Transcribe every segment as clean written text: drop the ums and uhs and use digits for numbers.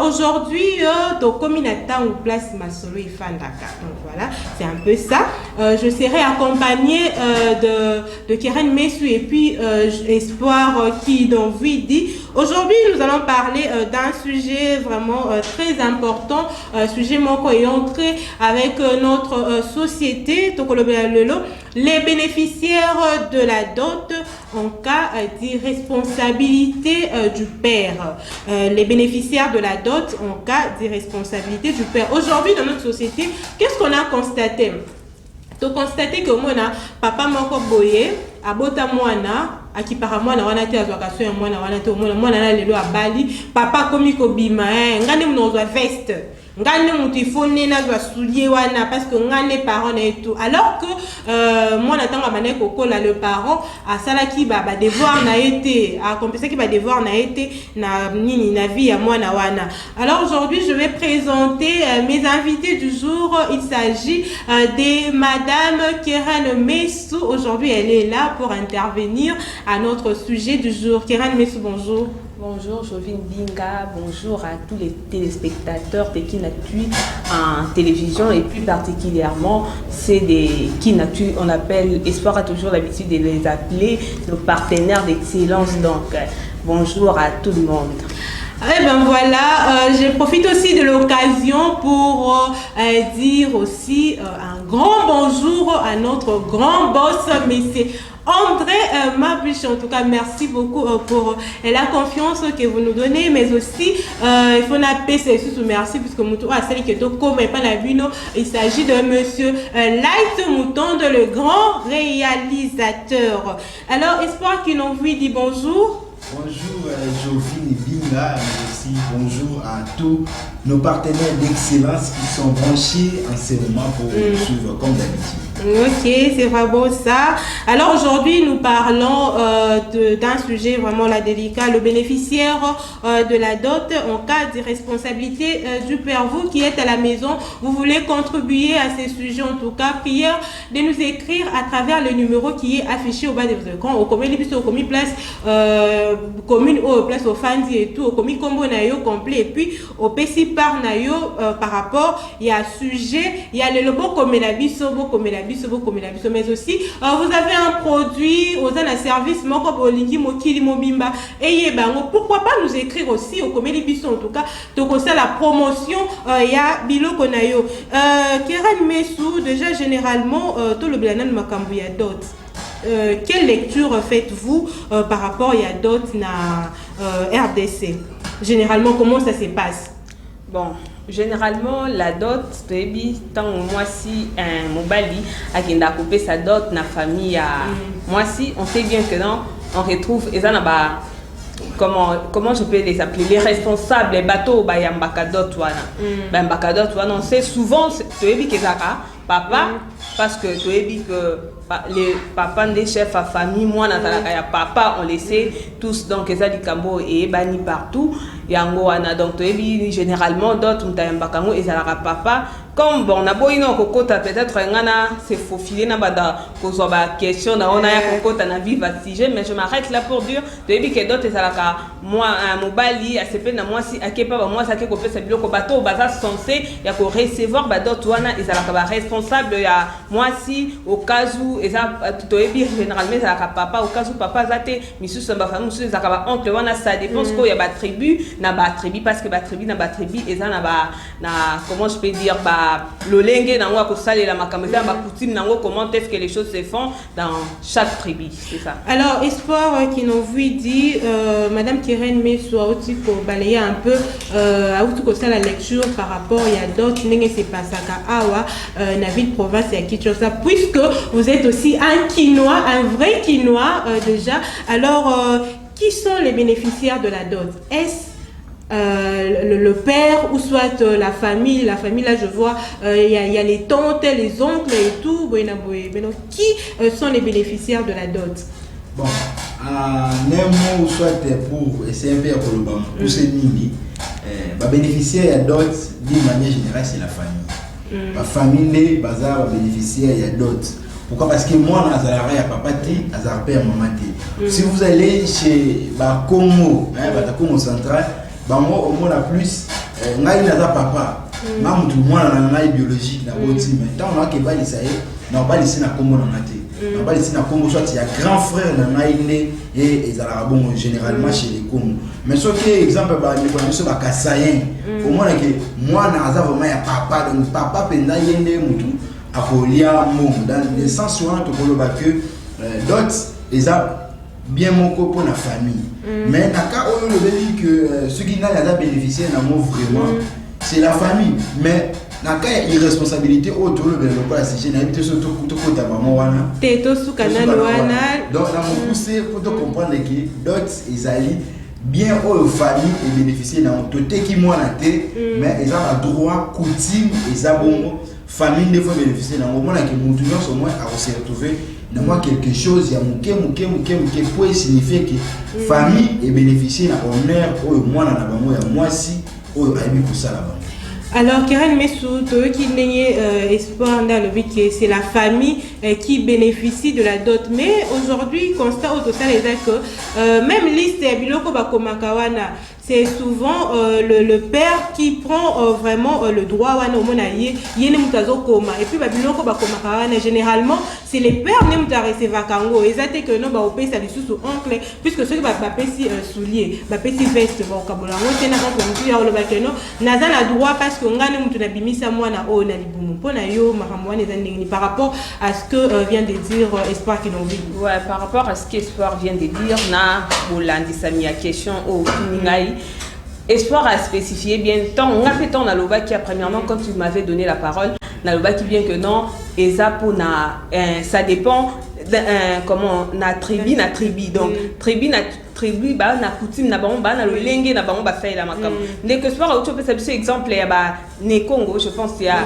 Alors aujourd'hui, dans Kominata ou place Masolo et Fandaka. Donc voilà, c'est un peu ça. Je serai accompagnée de Keren Messou et puis Espoir qui donc dit. Aujourd'hui, nous allons parler d'un sujet vraiment très important, sujet moko et entré avec notre société, les bénéficiaires de la dot en cas d'irresponsabilité du père. Les bénéficiaires de la dot en cas d'irresponsabilité du père. Aujourd'hui, dans notre société, qu'est-ce qu'on a constaté? Tu as constaté que moi, papa moko boye, abota mwana, akipara mwana wana te azwaka so mwana wana te mwana na lelo abali, papa komi ko bima, ngane mnozwa veste. Ngane mutifone na zwa soulier wana parce que ngane parents et tout. Alors que moi natanga mané kokola le parent a sala ki ba devoir na été a compenser ki ba devoir na été na nini na vie ya mwana wana. Alors aujourd'hui je vais présenter mes invités du jour. Il s'agit de madame Keren Messou. Aujourd'hui elle est là pour intervenir à notre sujet du jour. Keren Messou, bonjour. Bonjour, Jovine Binga, bonjour à tous les téléspectateurs de Kinatu en télévision et plus particulièrement c'est des Kinatu, on appelle, Espoir a toujours l'habitude de les appeler nos partenaires d'excellence, donc bonjour à tout le monde. Eh ben voilà, je profite aussi de l'occasion pour dire aussi un grand bonjour à notre grand boss, monsieur André Mabuche. En tout cas, merci beaucoup pour la confiance que vous nous donnez, mais aussi il faut appeler sous merci puisque Moutou a celle qui est au comme pas la vino. Il s'agit de monsieur Light Mouton, le grand réalisateur. Alors, Espoir qui nous dit bonjour. Bonjour Jovine Binga, mais aussi bonjour à tous nos partenaires d'excellence qui sont branchés en ce moment pour suivre comme d'habitude. Ok, c'est vraiment ça. Alors aujourd'hui, nous parlons d'un sujet vraiment là délicat, le bénéficiaire de la dot en cas d'irresponsabilité du père. Vous qui êtes à la maison, vous voulez contribuer à ces sujets, en tout cas, prière de nous écrire à travers le numéro qui est affiché au bas de votre écran, au commis place commune, au place au Fandi et tout, au commis combo nayo complet, et puis au PC par nayo par rapport, il y a sujet, il y a le lobo comme la biso, mais aussi vous avez un produit aux un service moko bolingi mokili mobimba et bango, pourquoi pas nous écrire aussi au comédie biso, en tout cas donc ça la promotion il y a biloko nayo Keren Messou. Déjà généralement tout le blanan makambu ya dot. Quelle lecture faites-vous par rapport à d'autres na RDC? Généralement, comment ça se passe? Bon, généralement, la dot, tant moi si un mobali a qui a coupé sa dot na famille à moi si on sait bien que non, on retrouve et ça n'a pas comment je peux les appeler, les responsables les bateaux ba yambaka dot wana ba mbaka dot wana on sait souvent toyebi kezaka papa parce que toyebi que les papas des chefs à famille moi natalaka ya papa on les sait tous donc eza likambo et bani partout yango wana donc toyebi généralement d'autres mutayambaka ngo ezalaka papa comme bon na boyino kokota peut-être ngana c'est faufilé na bada kozwa ba question na ona ya kokota na viva sujet, mais je m'arrête là pour dire toyebi que d'autres ezalaka moi un mobali a sepe na moi si akepa ba moi sake kopesa biloko bato baza censé ya ko recevoir ba d'autres wana ezalaka ba responsable ya moi si au cas où eza toyebi généralement ezalaka papa au cas où papa zate misusu ba famille misusu ezalaka ba oncle wana ça dépend ce ko ya ba tribu na ba tribu parce que ba tribu na ba tribu eza na ba na comment je peux dire ba lolenge nango akosala la makambo eza ba coutume nango comment est-ce que les choses se font dans chaque tribu, c'est ça. Alors Espoir qui nous dit madame Keren Messou aussi pour balayer un peu à la lecture par rapport il y a d'autres n'enge c'est pas ça awa na ville province ya Kinshasa, puisque vous êtes aussi un Quinois, un vrai Quinois déjà. Alors qui sont les bénéficiaires de la dot? Est-ce le père ou soit la famille là je vois il y a les tantes, les oncles et tout. Donc qui sont les bénéficiaires de la dot? Bon, un mot ou soit pour essayer de faire pour ces nini, bénéficiaire de la dot d'une manière générale c'est la famille. La famille les bazar bénéficiaire de la dot. Pourquoi? Parce que moi, dans la papa ti, dans père maman ti. Si vous allez chez Bakomo, Bakomo central, moi au moins la plus ngai naza papa nga mutu mwana na ngai biologique na boti mais tant on a que balisa ye na balisi na kombo na ngate na balisi na kombo soit ya grand frère na ngai ne et ezala bon généralement chez les Congo mais ce qui exemple ba ni kwa biso ba kasayen au moins que mwana aza vraiment ya papa donc papa penda yende mutu akolia mon dans le sens où on te koloba que d'autres eza bien mon pour la famille mais naka oyo le dit que ce qui n'a pas bénéficié na mo vraiment c'est la famille mais naka irresponsabilité autour de local c'est général surtout to kota maman wana teto sukana wana donc na mo pousser pour te comprendre que d'autres ezali bien aux familles et bénéficier dans tout qui moi na té mais ils ont le droit coutume et ça bon famille ne faut bénéficier dans le moment que mon tout au moins à se retrouver dans moi quelque chose il y a muke pour signifier que famille et bénéficier na honneur au moi na bango ya moi si au aibi ko sala bango. Alors, Keren Messou, qui n'est espoir dans le but que c'est la famille qui bénéficie de la dot. Mais aujourd'hui, constat au total est que même liste Biloko Bakomakawana, c'est souvent le père qui prend vraiment le droit wana omonaye yene mutazo koma et puis Biloko Bakomakawana généralement c'est les pères ne mutarese vakango ezate que non ba opesa lisusu oncle puisque ceux qui ba pesi soulier ba pesi veste ba kabola ngote na ko mutu ya oloba que non naza na droit parce que ngane mutu na bimisa mwana o na libumu pona yo makamwana ezandingi par rapport à ce que vient de dire Espoir qui n'ont vu. Ouais, par rapport à ce qu'Espoir vient de dire na bolandi samia question au ningai Espoir a spécifié bien tant on a fait tant na loba qui a premièrement quand tu m'avais donné la parole na loba qui bien que non et ça pour na ça dépend comment na tribu donc tribu ba na coutume na bango ba na lolenge na bango ba fait la makam dès que Espoir auto peut ça exemple ya ba ne Congo je pense ya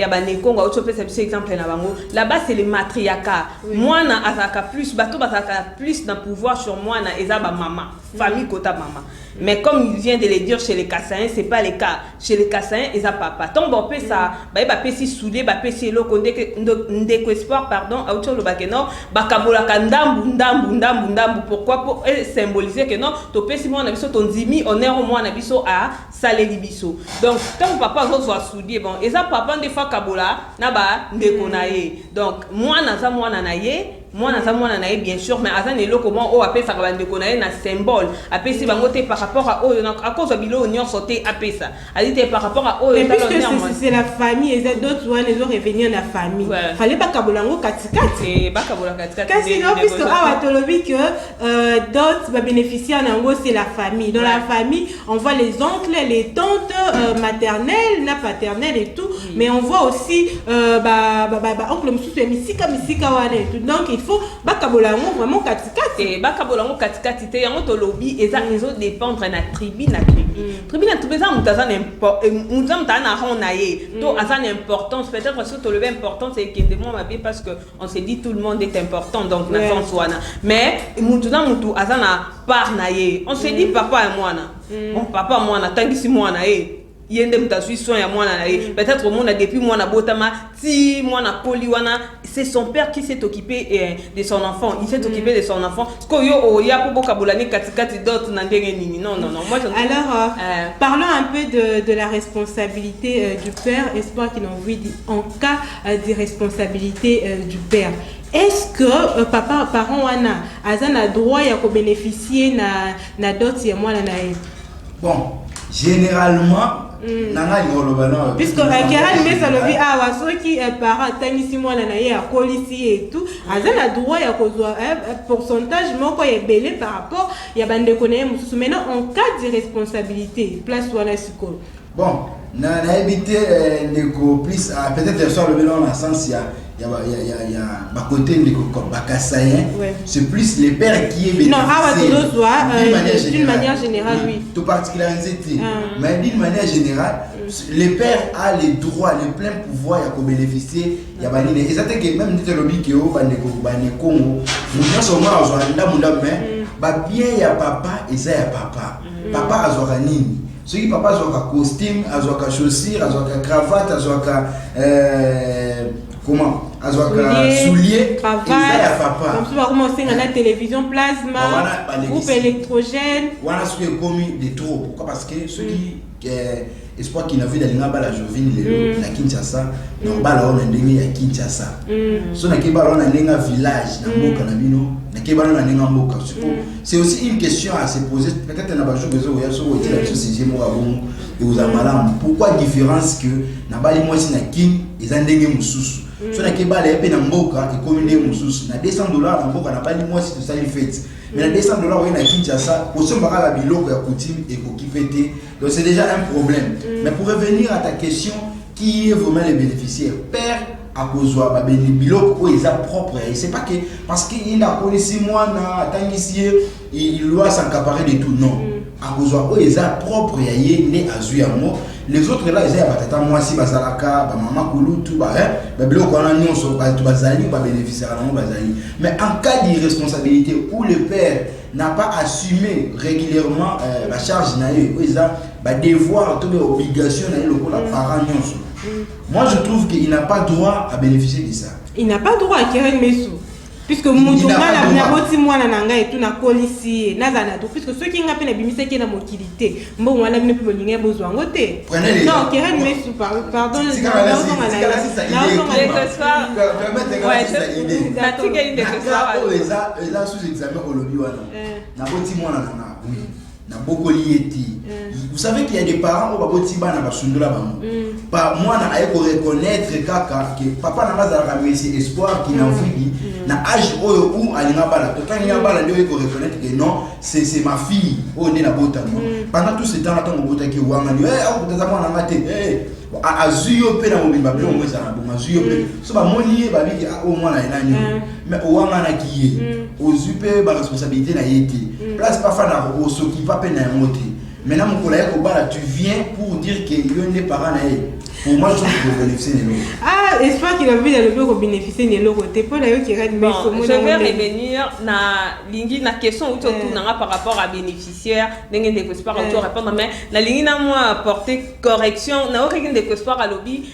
ba ne Congo auto peut ça exemple na bango là-bas c'est les matriarcat moi na azaka plus bato bazaka plus d'un pouvoir sur moi na eza ba maman famille kota maman mais comme il vient de le dire chez les Kassaïens c'est pas le cas chez les Kassaïens ils a papa tant bon peu ça ba pesi soudé ba pesi lo konde que Espoir pardon auto lo bakeno ba kabola ndambu pourquoi pour symboliser que non to pesi moi na biso ton dimi honneur moi na biso a saleli biso donc tant papa zo soudé bon et ça papa des fois kabola na ba ndeko na ye donc moi na ye moi na ye bien sûr mais azan elo comment o apesa ka bande konaye na symbole apesi bango te par rapport à o à cause bilo union sauté apesa ali te par rapport à o et puisque c'est la famille et d'autres ils ont revenir la famille fallait pas kabolango katikati et ba kabola katikati kasi non puisque awa tolobi que d'autres va bénéficier en ango c'est la famille dans la famille on voit les oncles les tantes maternelles na paternelles et tout mais on voit aussi oncle mususu misika wana et tout donc il faut bakabolango vraiment katikati et bakabolango katikati te yango to lobby eza ezo dépendre na tribu eza mutaza n'importe mutaza na hona ye to asa importance peut-être parce que to le important c'est que moi ma vie parce que on se dit tout le monde est important donc na sens wana mais mutaza mutu asa na part na ye on se dit papa et moi na bon papa moi na tangisi moi na ye yende mutasui soin ya mwana na ye peut-être au monde depuis mwana botama ti mwana koli wana c'est son père qui s'est occupé de son enfant il s'est occupé de son enfant ko yo o ya po bokabolani katikati d'autres na ndenge nini non moi alors parlons un peu de la responsabilité du père Espoir qui n'en dit en cas d'irresponsabilité du père. Est-ce que papa parent wana azana droit ya ko bénéficier na dot ya mwana na ye? Bon, généralement puisque Keren Messou lobi awa soki parent tangisi mwana na ye akolisi et tout azana droit ya kozwa pourcentage moko ebele par rapport ya bandeko na ye mususu maintenant en cas d'irresponsabilité place wana sikolo bon na éviter ndeko plus peut-être sur le bilan dans sens il y a côté de Kasaïen c'est plus les pères qui est bénéficié d'une manière générale oui tout particulariser mais d'une manière générale les pères a les droits les pleins pouvoirs à bénéficier il y a banine et ça que même dit le lobby que au Congo nous sommes mais bien il y a papa et ça il y a papa azora nini ceux qui papa azora costume azora chaussures azora cravate azora comment soulier cravate comme ça va commencer à la télévision plasma groupe électrogène voilà ce qui est commis de trop pourquoi parce que ceux qui espoir qui n'a vu d'aller la Jovine la Kinshasa non bala on ndenge ya Kinshasa so na ke bala on ndenge village na mboka na bino na ke bala on ndenge mboka c'est aussi une question à se poser peut-être na ba jour bezo ya so o tila so c'est mo abon et aux amalam pourquoi différence que na bali moi si na kin eza ndenge mususu so na ke bala epe na mboka e komine mususu na $200 na mboka na bali moi si to sali fête mais na $200 on a Kinshasa au sommet la biloko ya coutume et ko kifete donc c'est déjà un problème mais pour revenir à ta question qui est vraiment les bénéficiaires père à cause de ba biloko ils a propre et c'est pas que parce qu'il a connu 6 mois na tangisie il doit s'accaparer de tout non à cause de ils a propre ya yé azu yango les autres là ils a batata moi si bazalaka ba mama kulutu ba ba biloko na nyonso ba tu bazali ba bénéficiaire na bazali mais en cas d'irresponsabilité où le père n'a pas assumé régulièrement la charge na yo ils a ba devoir toute obligation na yo pour la parent nyonso. Moi je trouve qu'il n'a pas droit à bénéficier de ça. Il n'a pas droit à Keren Mesu. Puisque Moutouma la boti mwana nanga et tout na policier nazana tout puisque ceux qui ngapé na bimisa qui na mokilité mbo wana bine pe bolinga besoin ngote. Non, Keren Mesu pardon c'est ça sous examen au lobby wana. Na boti mwana nanga oui. Na bokoli eti. Vous savez qu'il y a des parents au baboti bana basundula bango. Pas moi na aye ko reconnaître kaka que papa na bazala kamisi espoir qui n'envie na âge où alinga bala to quand il bala ndio ko reconnaître que non c'est ma fille o ne na bota pendant tout ce temps là ton bota ki wanga ni au bota mwana ngate azuyo pe na mobimba pe mo za na bo azuyo pe so ba moni ba bi o mwana ina ni mais o wanga na ki ozupe ba responsabilité na yeti place pas fa na o so qui pas pe na moté maintenant mon collègue au bala tu viens pour dire que yo ne parents na pour moi je trouve que bénéficier de l'eau. Ah, espoir qu'il a vu dans le bureau bénéficier de l'eau côté pour d'ailleurs qui reste mais je vais revenir na lingi na question où tout nanga par rapport à bénéficiaire ndenge de espoir autour répondre mais la lingi na moi apporter correction na aucun de espoir à lobby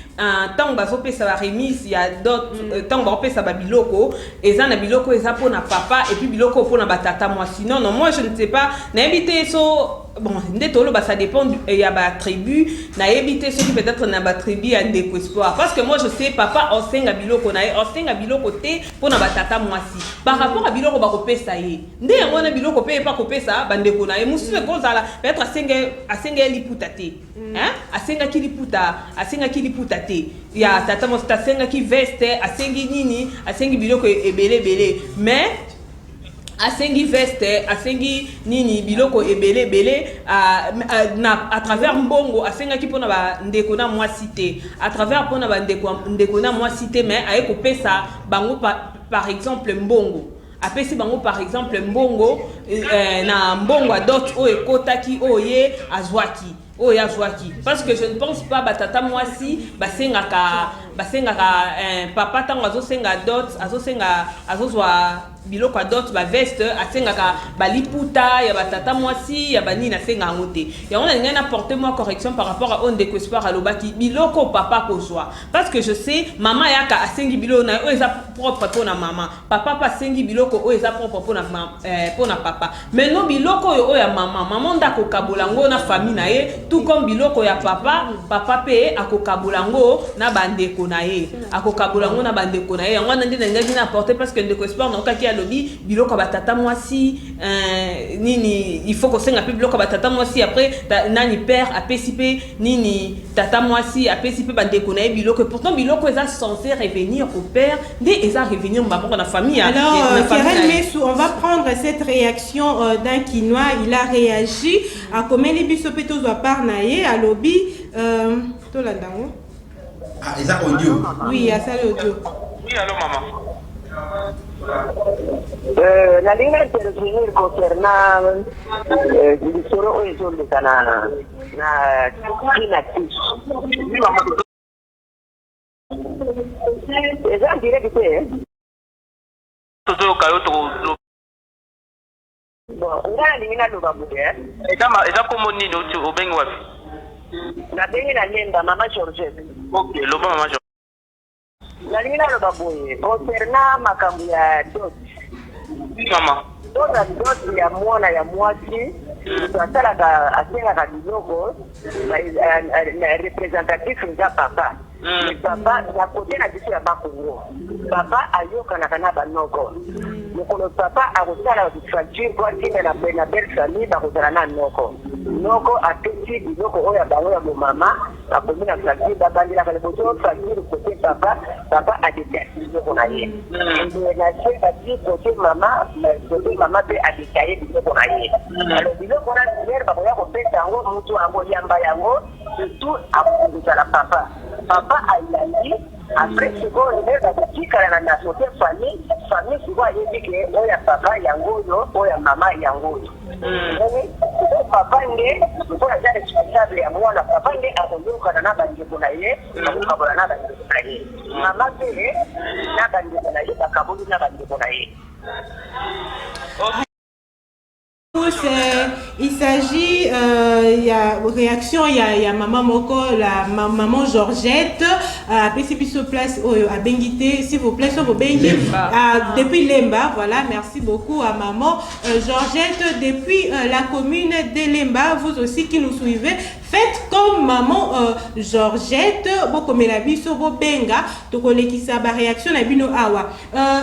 tant bazo pesa la remise il y a d'autres tant ba pesa ba biloko eza na biloko eza pour na papa et puis biloko pour na batata moi sinon non moi je ne sais pas na éviter so bon ndetolo ba ça dépend il y a ba tribu na éviter ceux qui peut-être na ba tribu à ndeko espoir parce que moi je sais papa osenga biloko na osenga biloko te pour na batata moi si par rapport à biloko ba kopesa ye nde yango na biloko pe pa kopesa ba ndeko na ye musu ko zala peut-être asenga liputa te hein asenga ki liputa te ya tata mo asenga ki veste asengi nini asengi biloko ebele mais asengi veste asengi nini biloko ebele à travers mbongo asenga ki pona ba ndeko na moi cité à travers pona ba ndeko na moi cité mais aye ko pesa bango par exemple mbongo apesi bango par exemple mbongo na mbongo a dot o ekotaki oye azwaki parce que je ne pense pas batata moi si basengaka papa tango azosenga dot azozwa biloko dot ba veste asengaka baliputa ya batata moi si ya bani na senga ngote ya on a ngana porter moi correction par rapport à onde que espoir alobaki biloko papa kozwa parce que je sais maman yaka asengi biloko na o eza propre pour na maman papa pa sengi biloko o eza propre pour na papa mais non biloko yo ya maman ndako kabolango na famille na ye tout comme biloko ya papa pe akokabolango na bandeko na ye akokabolango na bandeko na ye yango ndenge ndenge na porter parce que ndeko espoir na okaki lobby biloko batata moi si nini il faut qu'on senga plus biloko batata moi si après nani père a PCP nini tata moi si a PCP bandeko na biloko pourtant biloko est censé revenir au père mais est revenir dans la famille. Alors Keren Mesu, on va prendre cette réaction d'un Kinois, il a réagi à comment les bisopetos doivent parler à lobby to la dango. Ah, ils ont audio. Oui, à ça l'audio. Oui, allô maman. La ligne intervenir concernant l'histoire où ils ont des canards, na kinatis. Les gens diraient que c'est. Bon, on a ligne à l'ouaboué. Et ça comment ni au Benguafi. La ligne à l'enda, maman Georgette. Ok, le maman Georgette. La ligne à l'ouaboué. Concernant ma cambia dot. Maman. Dot ya mwana ya mwasi asalaka asengaka biloko représentatif eza papa. Papa na kote na biso ya bakongo papa ayokanaka na banoko mokolo papa akosala facture po atinda na belle famille bakozala na noko apesi biloko oyo ya bango ya bomama bakomi na facture babandelaka liboso facture kote papa adetaye biloko na ye na se bati kote mama mpe adetaye biloko na ye alors biloko wana dinere bakoya kopesa yango motu yango yamba yango surtout akozala papa ayandi après sikoyo nde bakotikala na sote famille sikoyo ayebi ke oyo ya papa yango oyo oyo ya mama yango oyo papa nde mpo aza responsable ya mwana papa nde akoyokana na bandeko na ye akokabola na bandeko na ye mama mpe na bandeko na ye bakaboli na bandeko na ye. Il s'agit, il y a réaction, il y a maman Moko, la maman Georgette, PCP sur place à Benguité, s'il vous plaît, sur vos Benguité, depuis Lemba, voilà, merci beaucoup à maman Georgette, depuis la commune de Lemba, vous aussi qui nous suivez, faites comme maman Georgette, beaucoup melabi sur vos benga, to kolekisa ba réaction na bino awa.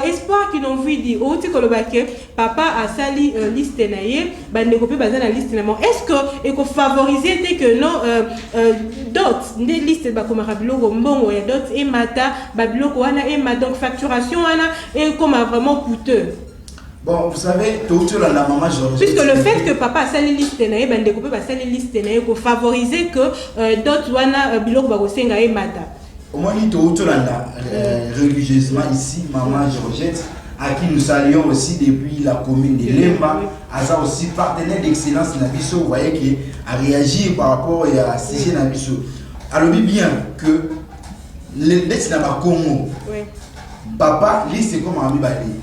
Espoir qui n'ont vu dire, au tikolobake, papa a sali liste naie. Est-ce que il faut favoriser dès que non d'autres des listes comme Rabiloko Mbongo et d'autres et Mata Babiloko wana et Mata donc facturation wana et comme vraiment coûteux. Bon, vous savez, tout la maman Georges. Puisque le fait que papa a sali liste naie ben découper ba sali liste naie pour favoriser que d'autres wana Biloko bakosenga et Mata. Au moins il tout la religieusement ici maman Georgette à qui nous saluons aussi depuis la commune de Lemba, a aussi partenaire d'excellence Nabiso, vous voyez qui a réagi par rapport à CG Nabiso. Alors bien que l'ex n'a Congo, papa, lui c'est comme Ami Bali.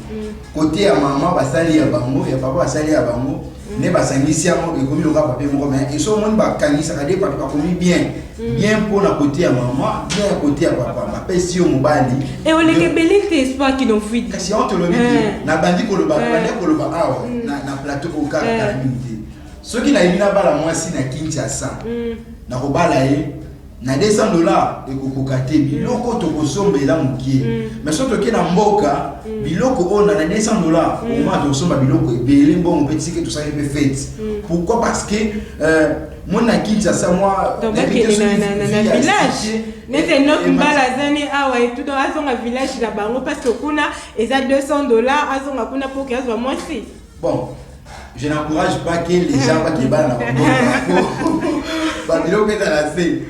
Côté à maman, basali à Bango, et papa basali à Bango, ne basangisi à moi, et comme il aura papier mon romain, et son monde bakani, ça a des papiers commis bien pour la côté à maman, bien à côté à papa, ma pèse au mobali. Et on les belliques espoir qui n'ont vu. Si on te le dit, na bandi koloba, na plateau au cas de la minute. Ceux qui n'a eu na bala moi si na Kinshasa, na robala na $200 et kokokate biloko to kosomba la mukie. Mais surtout que na mboka biloko on a $200 au moins to somba biloko ebele bon petit que tout ça est fait. Pourquoi? Parce que mon Kinshasa moi dans le village n'était notre balazani awa et tout dans un village là bango parce que kuna eza $200 azonga kuna pour que azwa moi si. Bon, je n'encourage pas que les gens qui balent la biloko est la C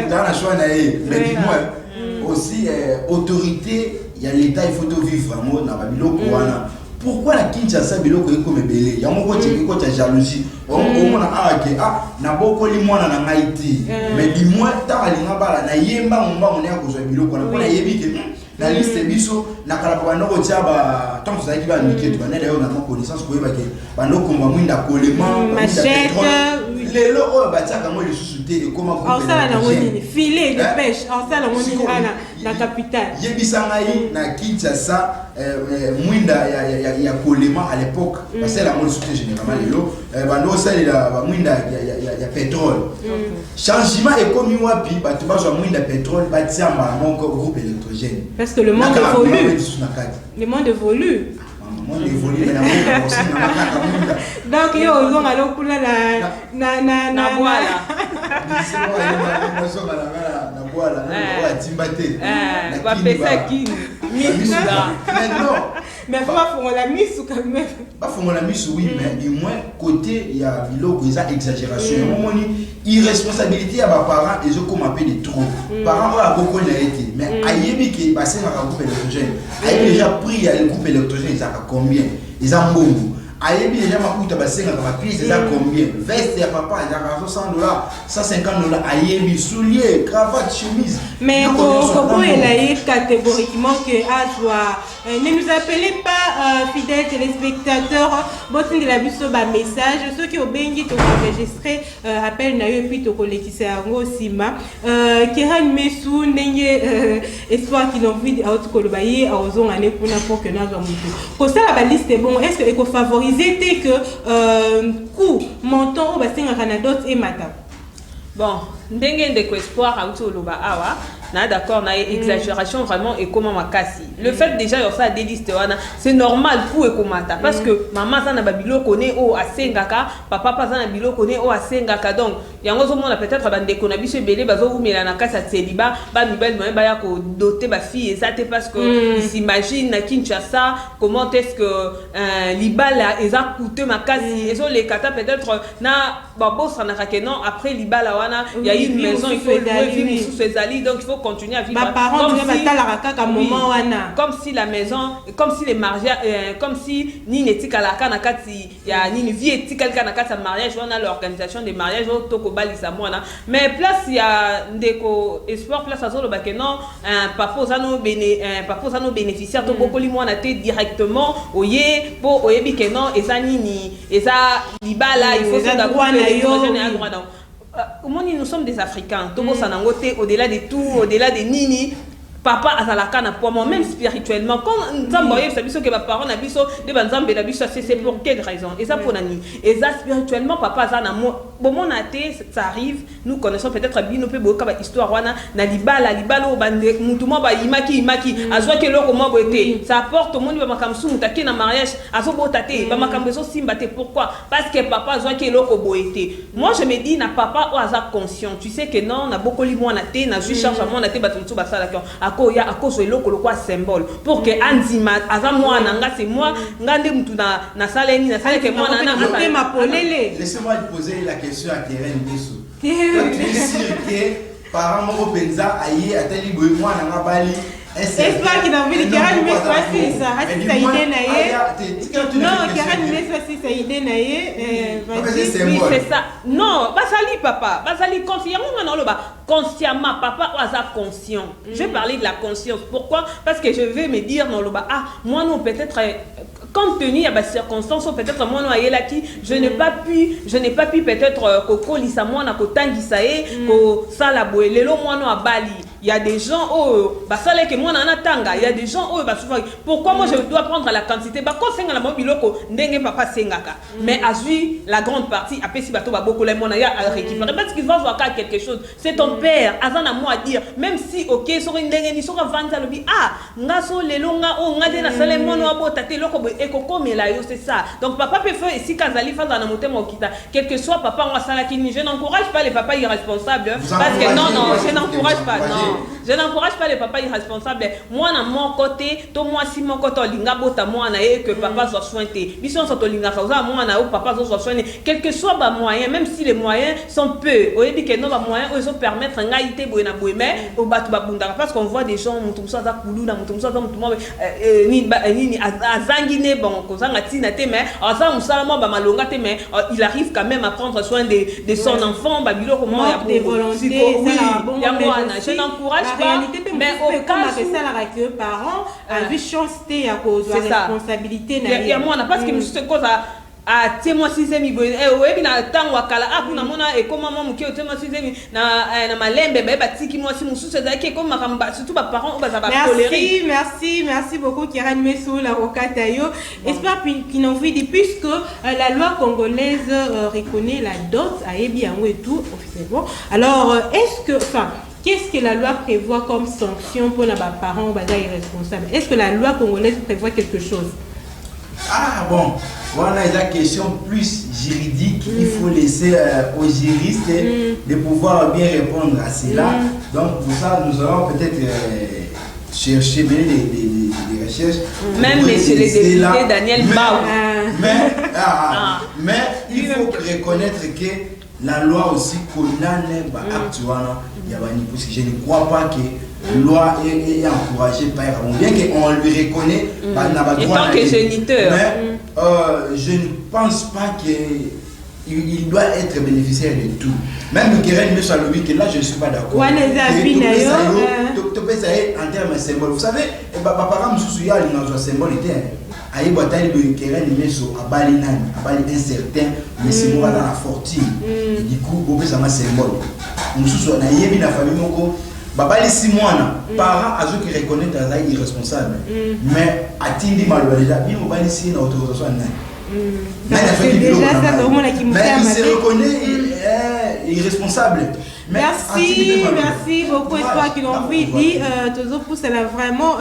dans la choix naé mais dis-moi aussi autorité il y a l'état il faut tout vivre vraiment dans biloko wana. Pourquoi la Kinshasa biloko est comme belé? Il y a mon côté qui côté jalousie. On a na boko li mwana na ngaiti. Mais dis-moi ta balinga bala na yemba mba on est à cause biloko na yebi ke na liste biso na kala ba ndoko tia ba tant ça qui va niquer tu na d'ailleurs na connaissance ko yeba ke ba ndoko mba mwinda kolema machette lelo o ba tia kamo le sous-souté et comment on ça na ngoni filet de pêche on ça na ngoni ana na capitale yebisa ngai na Kinshasa mwinda ya kolema à l'époque parce que la mode soutien généralement lelo bando salela ba mwinda ya pétrole changement économique wapi ba tu ba mwinda pétrole ba tia mon groupe électrogène parce que le monde évolue le monde évolue donc yo ozonga lokula na voilà na boala na timbate va pesa kini mais pas pour la mise quand même pas pour la mise oui mais du moins côté il y a biloko ça exagération irresponsabilité à ba parents et je comme un peu de trop parents a beaucoup la été mais ayebi ki basé na groupe électrogène ayebi déjà pris le groupe électrogène ça combien ils ont mbongo ayebi déjà makuta basé na ba pièce ça combien veste ya papa il y a $100 $150 ayebi soulier cravate chemise mais comment elle a catégoriquement que à toi Ne nous appelez pas, fidèles téléspectateurs, botin de la biso ba message, ceux qui ont bengi to enregistré appel na yo et puis to collecter yango sima. Kéran Messou ndenge espoir qui l'ont vu à autre kolobaye à ozon ane kuna pour que nazo mutu. Ko ça la liste est bon, est-ce que éco favoriser té que coup montant ba singa Canada et mata. Bon, ndenge ndeko espoir à auto loba awa. D'accord, na exagération vraiment et comment ma cassi. Le fait déjà de ça des listes c'est normal pour ekomata parce que maman ça na babilo connaît au asengaka, papa pas ça na babilo connaît au asengaka donc yango zo mona peut-être ba ndeko na biso belé bazo vous mela na kasa tseliba ba mibel ba ya ko doter ba fille ça parce que ils s'imaginent na Kinshasa comment est-ce que libala eza coûter ma cassi et so les kata peut-être na ba boss na ka non après libala wana il y a une maison il faut vivre sous ses alliés donc il faut continuer à vivre comme si la maison comme si les mariages comme si ni netika la kana kati ya ni vie etika kana kati mariage on a l'organisation des mariages to ko balisa mwana mais place ya ndeko espoir place azolo ba que non papa osano bénéficiaire to bokoli mwana te directement oye po oyebi que non eza nini eza libala il faut ça d'abord nous sommes des Africains. Au-delà de tout, au-delà de nini, papa azalaka na pour moi même spirituellement quand nous voyons ça biso que mes parents na biso de banzambe na biso c'est pour quelle raison et ça pour nani et ça spirituellement papa azana bon mon athée ça arrive nous connaissons peut-être bien nous peut boka ba histoire wana na libala au bande mutuma ba imaki azwa ke loko mo boté ça apporte au monde ba makamsu mutaki na mariage azo botate ba makambeso simba te pourquoi parce que papa azwa ke loko boté moi je me dis na papa o aza conscient tu sais que non na bokoli mo na te na juste charge mo na te batumtu ba sala à cause de l'eau symbole pour que Anzima avant moi nanga c'est moi ngande mtu na saleni na sale que moi laissez-moi poser la question à Keren Messou. Tu es sûr que parents mo penza ayi ateli boy moi nanga bali c'est pas qui n'a envie de Keren Messou ça ça idée naie non Keren Messou ça idée naie oui c'est ça non basali papa basali consciemment papa oza conscient je vais parler de la conscience pourquoi parce que je vais me dire non loba ah moi non peut-être compte tenu à ces circonstances peut-être moi non ayela qui je n'ai pas pu peut-être koko lisa moi na kotangisa ko sala boye lelo moi non à Bali il y a des gens oh basale que moi na tanga il y a des gens oh souvent pourquoi moi je dois prendre la quantité ba ko senga la mobiloko ndenge papa sengaka mais azui la grande partie après si bato ba beaucoup les mona ya à récupérer parce qu'il va voir quelque chose c'est ton père azana moi à dire même si OK so ndenge ni so ka vanda lobi ah ngaso lelonga oh ngade na sale mono abota te loko ekoko mela yo c'est ça donc papa peut faire ici kazali fa na motema okita quel que soit papa moi sala kini je n'encourage pas les papas irresponsables parce que non je n'encourage pas non je n'encourage pas les papas irresponsables moi na mon côté to moi si mon côté linga bota moi na que papa soit soigné biso so to linga fa moi na papa soit soigné quel que soit ba moyen même si les moyens sont peu oyebi que non ba moyens ils ont permettre ngaité boena boemé au batu babunda parce qu'on voit des gens mutu so za kuluna mutu so za mutu mo ni azangine bon kozanga tina te mais asa musala ba malonga te mais il arrive quand même à prendre soin de son enfant ba bilo comment il y a volonté je n'encourage pas mais au cas où ça la que parents avait chance à cause de la responsabilité il y a moi parce que je cause à témoin sixième boy oui na tango akala akuna mona et comment moi muki témoin sixième na malembe ba batiki moi si musu c'est que comme makamba surtout ba parents ba ba tolérer merci beaucoup Keren Messou la Okatayo espère qu'ils n'ont vu puisque la loi congolaise reconnaît la dot à ebi yango et tout officiellement alors est-ce que enfin qu'est-ce que la loi prévoit comme sanction pour les parents irresponsables? Est-ce que la loi congolaise prévoit quelque chose? Ah bon, voilà la question plus juridique. Il faut laisser aux juristes de pouvoir bien répondre à cela. Donc pour ça, nous allons peut-être chercher des recherches. Même monsieur le député Daniel Bao. Mais il faut reconnaître que la loi aussi condamne actuellement. Parce que je ne crois pas que la loi est encouragée par Ramon. Bien qu'on lui reconnaît, en tant que géniteur. Mais je ne pense pas que il doit être bénéficiaire de tout. Même le Keren me soit lobby que là je ne suis pas d'accord. En termes de symbole. Vous savez, papa Moussouya, il a un symbole. Aïe Boatali de Keren Meso, à Bali incertain, mais c'est moi dans la fortune. Du coup, on peut savoir symbole. Moussouya, na yebi na famille moko. Babali 6 mois, parents à ceux qui reconnaissent qu'ils sont irresponsables. Mais à Tindi Malou déjà, il m'a dit si l'autorisation mais il se reconnaît irresponsable. Merci beaucoup à toi qui l'ont vu dit toujours pour cela vraiment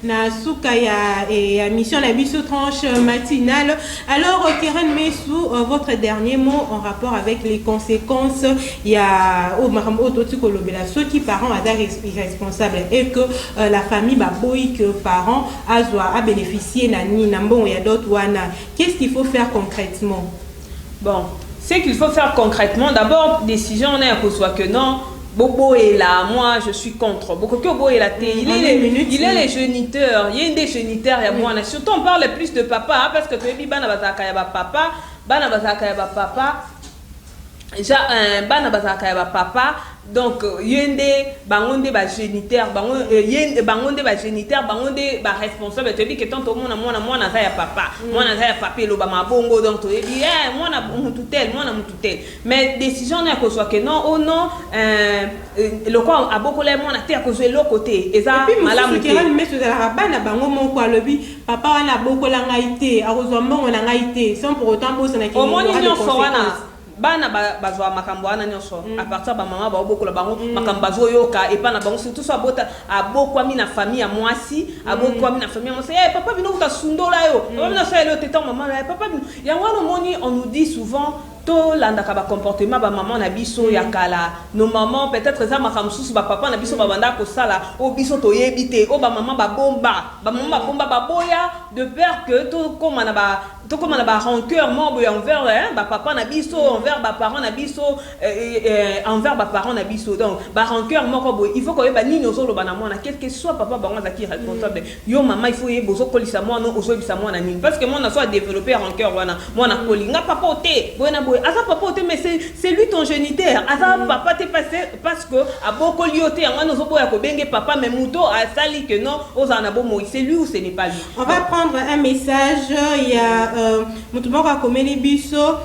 na souka ya mission la biso tranche matinale. Alors Keren Messou, votre dernier mot en rapport avec les conséquences il y a au marambo totikolobela ceux qui parents à irresponsables et que la famille baboy que parents a bénéficié na ni na bon ya d'autres wana. Qu'est-ce qu'il faut faire concrètement? Bon, ce qu'il faut faire concrètement, d'abord, décision on est à cause que non, Bobo est là, moi je suis contre. Bobo est là, il est les géniteurs, il y a une des géniteurs, il y a moi. Surtout on parle plus de papa, parce que tu es bana bazaka ya papa, déjà bana bazaka ya papa. Donc yende bangonde ba géniteur yende bangonde ba géniteur bangonde ba responsable tu dis que tant moi na za ya papa moi na za ya papa lo ba mabongo donc tu dis moi na mututel mais décision na ko soit que non oh non le quoi a beaucoup les moi na te ko jouer l'autre côté et ça malamu qui ran mais sur la bana bango mon quoi lobi papa wana beaucoup la ngaité a rozombo na ngaité sans pour autant bosser na ki au moins ni so wana bana bazwa makambo wana nyonso à partir ba maman ba bokola bango makambo bazo yoka et pas na bango surtout so abota abokwami na famille ya mwasi abokwami na famille ya mwasi papa bino uta sundola yo bino so ele tetan maman papa bino ya wana moni on nous dit souvent to landaka ba comportement ba maman na biso ya kala nos mamans peut-être ça makamsusu ba papa na biso ba banda ko sala o biso to yebite o ba maman ba bomba ba boya de peur que to comme na ba rancœur membre envers ba papa na biso envers ba parents na biso envers ba parents na biso donc ba rancœur moko boy il faut que ba nini ozolo bana mwana quel que soit papa bango zaki responsable yo maman il faut ye bozo kolisa mwana ozo bisa mwana nini parce que mwana soit développer rancœur wana mwana kolinga papa oté boyna boy asa papa oté mais c'est lui ton géniteur asa papa t'es passé parce que a boko lioté ngana ozo boya ko benge papa mais muto a sali que non ozana bo moi c'est lui ou ce n'est pas lui. On va prendre un message il y a Mutumoko Komeli Biso.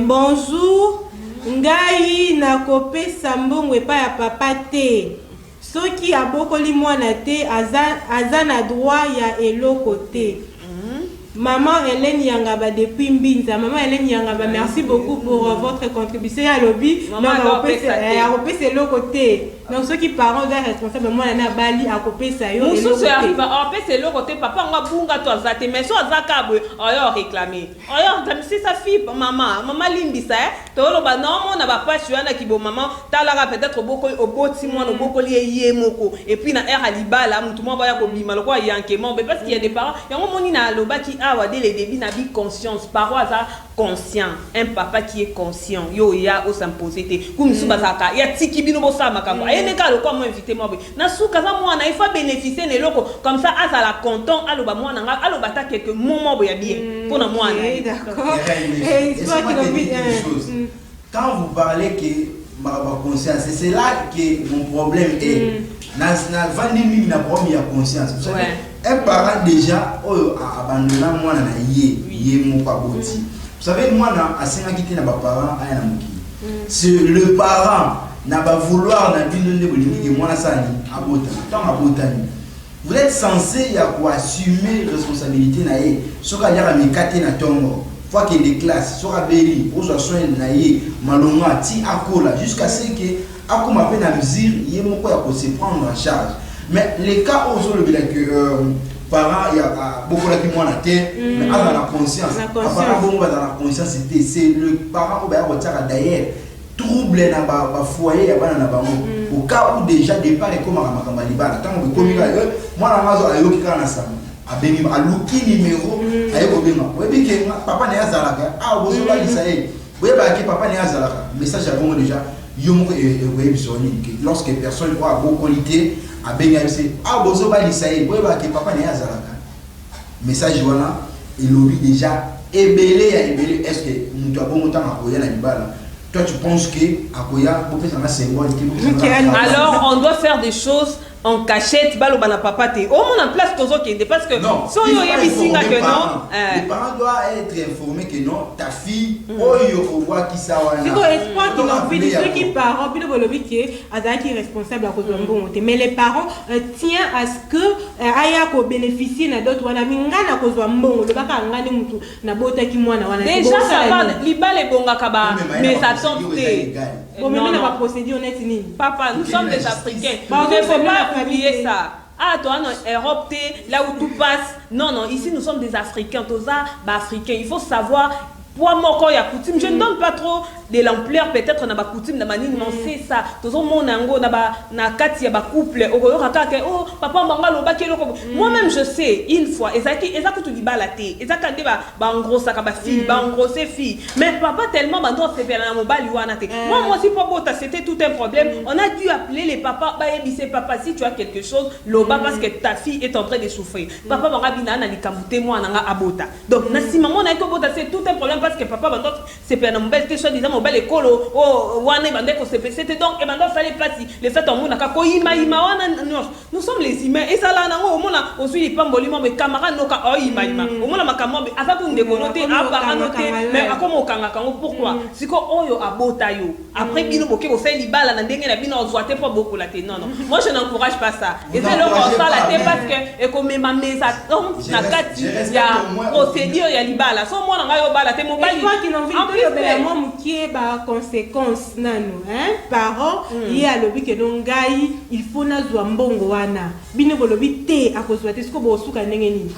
Bonjour. Ngai na kopesa mbongo epa ya papa te. Soki abokoli mwana te azana droit ya eloko te. Maman Hélène Yangaba depuis Mbinza. Maman Hélène Yangaba, merci beaucoup pour votre contribution à lobby. C'est le côté. Donc ceux qui parents sont responsables, moi on a bali à couper ça yo. Mususu arrive à c'est le côté papa on va bunga toi zate mais so azaka boy oyo réclamer. Oyo c'est sa fille maman limbisa to lo ba non on na ba pas chuana ki bo maman talara peut-être beaucoup au boti moi no boko lié moko et puis na air alibala mutu mo ba ya ko bima lo kwa yanke mo parce qu'il y a des parents yango moni na loba ki awa dès les débuts na bi conscience paroi ça conscient un papa qui est conscient yo ya o s'imposer te kumsu bazaka ya tiki bino bo sa makambo ayene ka lo kwa mo inviter moi na souka za moi na il faut bénéficier ne loko comme ça à la content alo ba moi na alo bata quelques moments bo ya bien pour na moi d'accord et toi qui l'as vu quand vous parlez que ma conscience c'est là que mon problème est na vandi mimi na problème ya conscience vous savez un parent déjà abandonné moi na yé mon paboti. Vous savez, moi, à Sénakité, na parents aya na moki. C'est le parent n'a pas vouloir na bino de bolimi moi na sani abota. Tant abotani. Vous êtes censé ya ko assumer responsabilité na ye. Soka ya mikate na tongo. Fois qu'il des classes, soka beli, ozo soin na ye, malonga ti akola jusqu'à ce que akoma pe na mesure ye moko ya ko se prendre en charge. Mais les cas ozo le que parents il y a beaucoup de qui moi la terre mais à la conscience parents bon dans la conscience c'est le parent au d'ailleurs trouble na ba foyer ya bana na bango au cas où déjà départ et comme makamba libala tant que comme moi la mazo ayo ki kana sa abemi aluki numéro ayo bema webi ke papa na yazalaka bozo ba lisaye weba ki papa na yazalaka message à bon déjà yo moko webi soni que lorsque personne voit beaucoup qualité a benyaïse bozo ba lisaye weba ki papa na yazalaka message wana il lobby déjà Ebele, est-ce que nous avons bon temps à Koya la Libala? Toi, tu penses que à Koya, pour faire un symbole, alors on doit faire des choses en cachette, balo bana papa te. Au moins en place tozo kende parce que si on y a bisinga que non. Les parents doivent être informés que non, ta fille, oh yo faut voir qui ça va. C'est quoi espoir qui n'ont plus ceux qui parents, puis le lobby qui est responsable à cause de bon. Mais les parents tiennent à ce que aya ko bénéficier na d'autres wana mingana cause de bon. Le baka ngani mutu na bota ki mwana wana. Déjà ça va libale bonga kaba mais ça tombe. Bon, mais on n'a pas procédé honnête ni. Papa, nous sommes des Africains. Il ne faut pas oublier ça. Ah, toi, en Europe, là où tout passe. Non, non, ici, nous sommes des Africains. Tous Africains. Il faut savoir. Pour moi, quand il y a coutume, je ne donne pas trop de l'ampleur, peut-être, dans la coutume, dans la manière, non, c'est ça. Tout le monde, na kati, ya couple, oh, papa, moi-même, je sais, une fois, et ça, tu dis, bah, la thé, et ça, quand tu en gros, ça, bah, fille, bah, en gros, c'est fille. Mais papa, tellement, bah, donc, c'est bien, moi, si papa, c'était tout un problème, on a dû appeler les papas, bah, et papa, si tu as quelque chose, l'oba, parce que ta fille est en train de souffrir. Papa, bah, bina, na, likamute, moi, na, abota. Donc, si maman, na, c'est tout un problème. Parce que papa bandot c'est pas un bel soit disant mon bel école oh wane bandé ko c'était donc et bandot ça les place les fait en mona ko ima wana nous sommes les humains et ça là na o mona on suit pas bolimo mais camarade no ka o ima o mona makambo asa ku ndeko noté a noté mais akoma okanga kango pourquoi siko oyo abota yo après bino boké ko fait libala na ndenge na bino ozoate pas beaucoup la té non moi je n'encourage pas ça et c'est là on ça la té parce que et comme ma mesa na kati ya procédure ya libala so moi na ngayo bala té et toi qui n'en veux plus qui est ba conséquence nano hein parents y a lobby que donc gai il faut na zwa mbongo wana bino ko lobby té à cause de ce que bo suka ndenge ni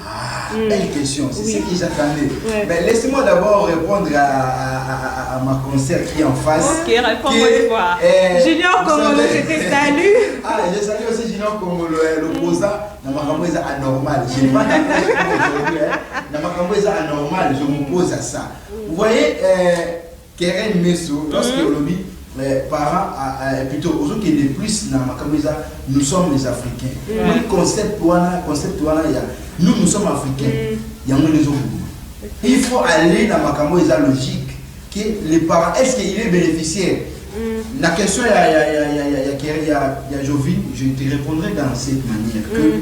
belle question c'est ce qui j'attendais mais laissez-moi d'abord répondre à ma concert qui est en face. OK, réponds-moi une fois. Junior Congolo c'était salut. Ah, je salue aussi Junior Congolo l'opposant na makambo eza anormal. Je n'ai pas aujourd'hui na makambo eza anormal, je m'oppose à ça. Vous voyez, Keren Meso, lorsque lobby, les parents, plutôt, aujourd'hui qui est plus dans ma camisa, nous sommes les Africains. Le concept, nous sommes Africains. Il y a les autres. Il faut aller dans ma camisa logique que les parents, est-ce qu'il est bénéficiaire? La question, il y a Jovine, je te répondrai dans cette manière que.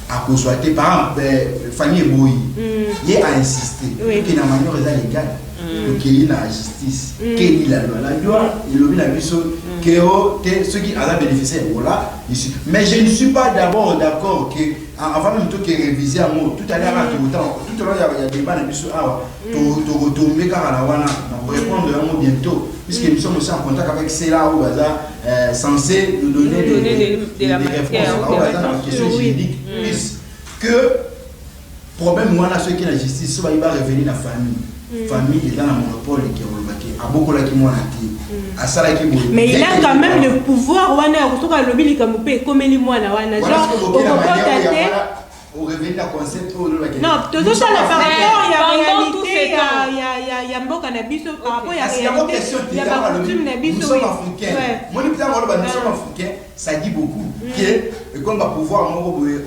À cause de tes parents, Fanny et Boy, il a insisté que la manière est légale, que il y a la justice, qu'il y a la loi, il y a que ceux qui en ont bénéficié, voilà. Mais je ne suis pas d'abord d'accord que, avant même que réviser un mot, tout à l'heure, tout à l'heure, il y a des débats, tu retombes car à la wana, on va répondre un mot bientôt, puisque nous sommes aussi en contact avec ceux-là où censé nous donner des réponses à la question juridique. Que problème moi là ceux qui la justice soit il va revenir la famille est dans la monopole qui est remarqué à beaucoup là qui moi à ça là qui mais il a quand même le pouvoir wana surtout quand le bili comme peut comme les moi là wana genre au revenir la concept non tout ça le par rapport il y a réalité il y a mboka na biso par rapport il y a réalité il y a pas coutume na biso nous sommes africains moi nous sommes africains ça dit beaucoup que comme va pouvoir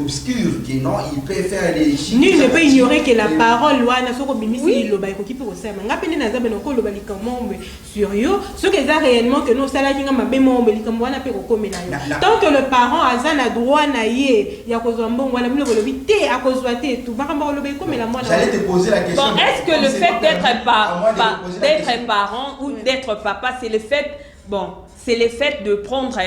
obscur que non il peut faire des chiffres nul ne peut ignorer que la parole wana soko bimisi loba ko kipe ko sema ngapene na zabe noko loba likambo sur yo ce que ça réellement que nous sala kinga mabemo likambo wana pe ko komela yo tant que le parent a na droit na ye ya ko zwa mbongo wana mlo lobi te a ko zwa te tout bakamba loba komela mwana j'allais te poser la question bon est-ce que le fait d'être parent ou d'être papa c'est le fait c'est le fait de prendre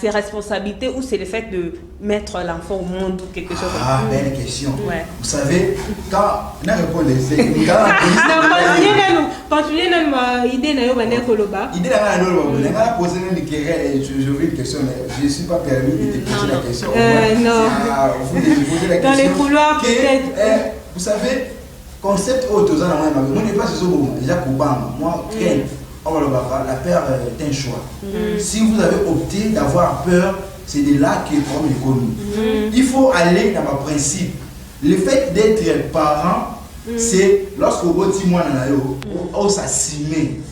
ses responsabilités ou c'est le fait de mettre l'enfant au monde ou quelque chose comme ça. Ah, belle question. Ouais. Vous savez, quand on a répondu, continuez notre idée na yo bande koloba. Idée na yo bande, on a posé une question mais je ne suis pas permis de te poser la question. Non. Vous devez poser la question. Dans les couloirs peut-être. Vous savez, concept autre dans la moi n'est pas ce moment. Déjà Kubamba, moi la peur est un choix. Si vous avez opté d'avoir peur, c'est de là que le problème est connu. Il faut aller dans ma principe. Le fait d'être parent, c'est lorsque vous dites moi on s'assume.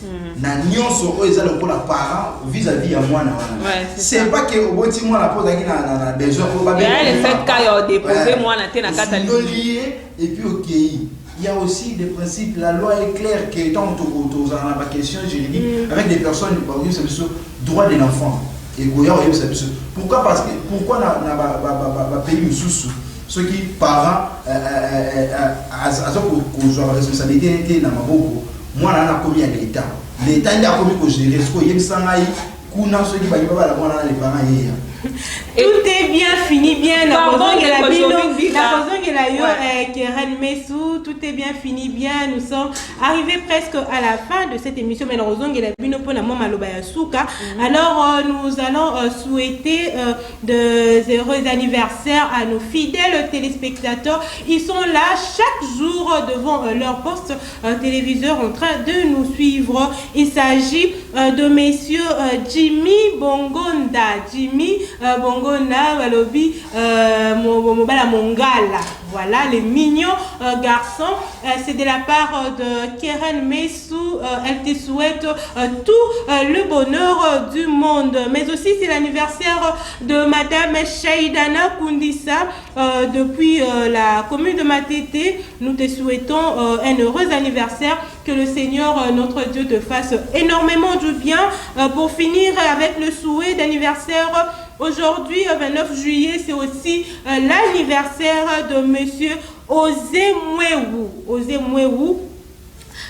Na nyonso o eza lokola parent vis-à-vis à moi na wana. C'est pas que au dites moi la pose na besoin pour pas bien. Le fait qu'il a déposé moi na te na katali. Et puis OK. il y a aussi des principes. La loi est claire que tant autour à la question juridique, avec des personnes, c'est le droit de l'enfant. Et pourquoi? Parce que pourquoi dans pays sous ceux qui parents à la responsabilité dans ma boko, moi on a commis à l'État. L'État il a commis que gérer ce qu'il y a ceux qui les parents. Tout est bien fini, bien. La tout est bien fini, bien. Nous sommes arrivés presque à la fin de cette émission. Mais alors, nous allons souhaiter de heureux anniversaires à nos fidèles téléspectateurs. Ils sont là chaque jour devant leur poste téléviseur en train de nous suivre. Il s'agit de messieurs Jimmy Bongonda. Jimmy Bongonda, Walobi, Mobala Mongala. Voilà, les mignons garçons. C'est de la part de Keren Messou. Elle te souhaite tout le bonheur du monde. Mais aussi, c'est l'anniversaire de Madame Shaidana Kundissa depuis la commune de Matete. Nous te souhaitons un heureux anniversaire. Que le Seigneur, notre Dieu, te fasse énormément du bien. Pour finir avec le souhait d'anniversaire, aujourd'hui, 29 juillet, c'est aussi l'anniversaire de Monsieur Osé Mwewu.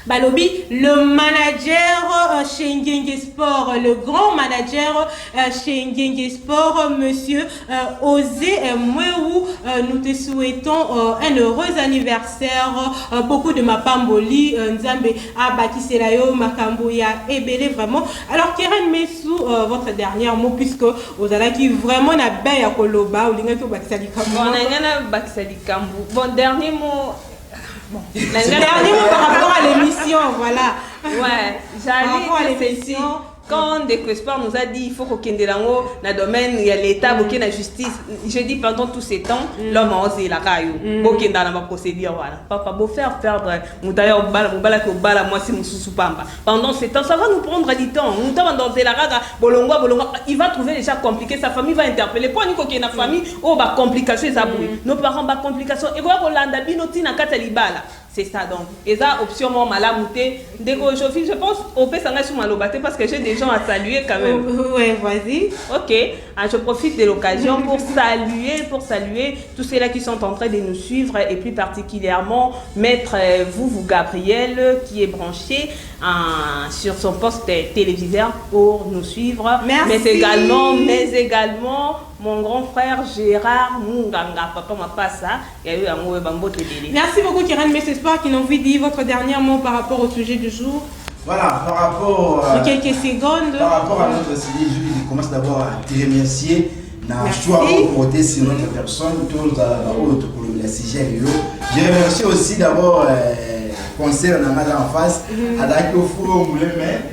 Balobi, le manager chez Ngenge Sport, le grand manager chez Ngenge Sport, monsieur Osé Mwewu, nous te souhaitons un heureux anniversaire, beaucoup de mapamboli, Nzambe Abakiselayo, Makamboya, Ebele, vraiment. Alors, Keren Messou, votre dernier mot, puisque vous allez qui vraiment n'a bien à Koloba, ou l'ingénieur Bakisali Kambo. Bon, dernier mot. Bon. Dernier mot par rapport à l'émission, voilà. Ouais, j'allais dire ceci. Quand Decosport nous a dit il faut qu'on ait dans le domaine, il y a l'État, il y a la justice. Je dis pendant tous ces temps, l'homme a osé la caillou. Il y a dans la procédure. Voilà. Papa, beau faire perdre. Pendant ces temps, ça va nous prendre du temps. Il va trouver déjà compliqué. Sa famille va interpeller. Pour nous, qu'il y a une famille, oh, bah, complication, ça brûle. Nos parents, bah, complication. Et voilà, c'est ça donc. Et ça, option moi malamouté. Dès que je pense au Pessanga sur Malobaté parce que j'ai des gens à saluer quand même. Ouais, vas-y. Ok. Je profite de l'occasion pour saluer tous ceux-là qui sont en train de nous suivre et plus particulièrement Maître vous Gabriel qui est branché sur son poste téléviseur pour nous suivre. Merci. Mais également mon grand frère Gérard Munganga, papa m'a pas ça. Merci beaucoup Keren Messespoir qui nous envie de dire votre dernier mot par rapport au sujet du jour. Voilà, par rapport à quelques secondes. Par rapport à notre sujet du jour, je commence d'abord à te remercier. Je voter sur notre personne, tous la sujet. Je remercie aussi d'abord conseil en amada en face, à Dakio Fouro Mouleme.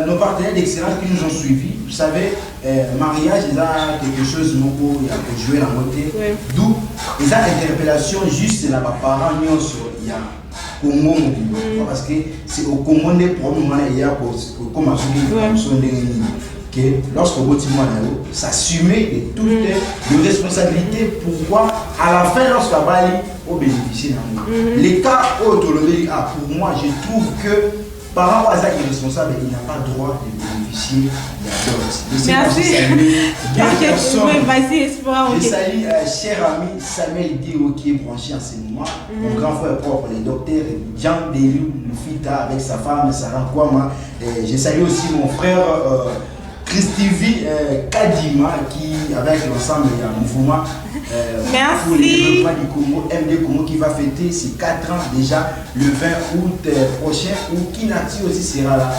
Nos partenaires d'excellence qui nous ont suivis, vous savez, mariage, ils ont quelque chose il y a pour jouer la montée. D'où ils ont interpellation juste là-bas, parents, il y a Congo, parce que c'est au Congo des problèmes, il y a comme que lorsque vous s'assumer de toutes les responsabilités, pourquoi à la fin, lorsque Bali, on bénéficie les cas autonomes, pour moi, je trouve que par rapport à ça qui est responsable, il n'a pas le droit de bénéficier de la dose. Merci. Je salue cher ami Samuel Dio qui est branché en ce moment, mon grand frère propre, le docteur Jean Delou Lufita avec sa femme Sarah Kwama. Je salue aussi mon frère Christivi Kadima qui, avec l'ensemble il y a un mouvement pour le développement du Congo, MD Congo qui va fêter ses 4 ans déjà le 20 août prochain, où Kinati aussi sera là.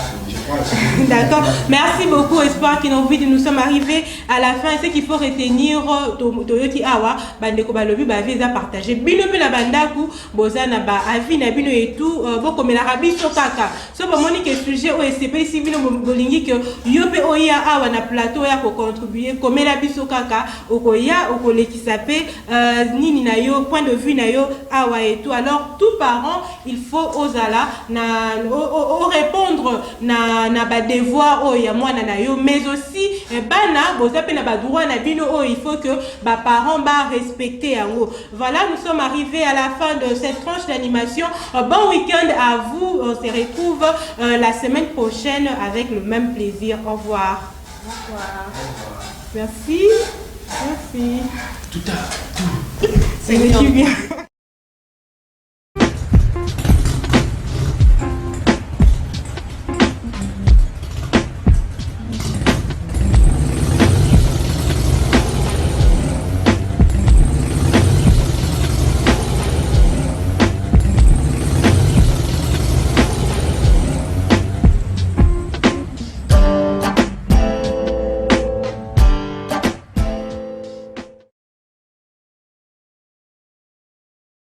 D'accord, merci beaucoup Espoir qui nous dit nous sommes arrivés à la fin. Ce qu'il faut retenir Toyoti Awa, Bandeko Balobi, Bavisa partagé. Bino la Bandaku, Bozana Ba, Avina Bino et tout, beaucoup mais l'Arabie sur Kaka. Sauf pour moi que sujet au SCP, si Bino Bolingi que Yope Oya Awa na plateau ya ko contribuer, comme la biso Kaka, Okoya, Okole qui s'appelle Nini Nayo, point de vue Nayo, Awa et tout. Alors, tout parent, il faut osala, na, répondre, na na ba devoir oh ya mwana na yo, mais aussi bana boza pe na ba droit na bino oh, il faut que ba parents ba respecter yango. Voilà, nous sommes arrivés à la fin de cette tranche d'animation. Bon week-end à vous. On se retrouve la semaine prochaine avec le même plaisir. Au revoir. Au revoir. Merci. Merci. Tout à l'heure. C'est bien.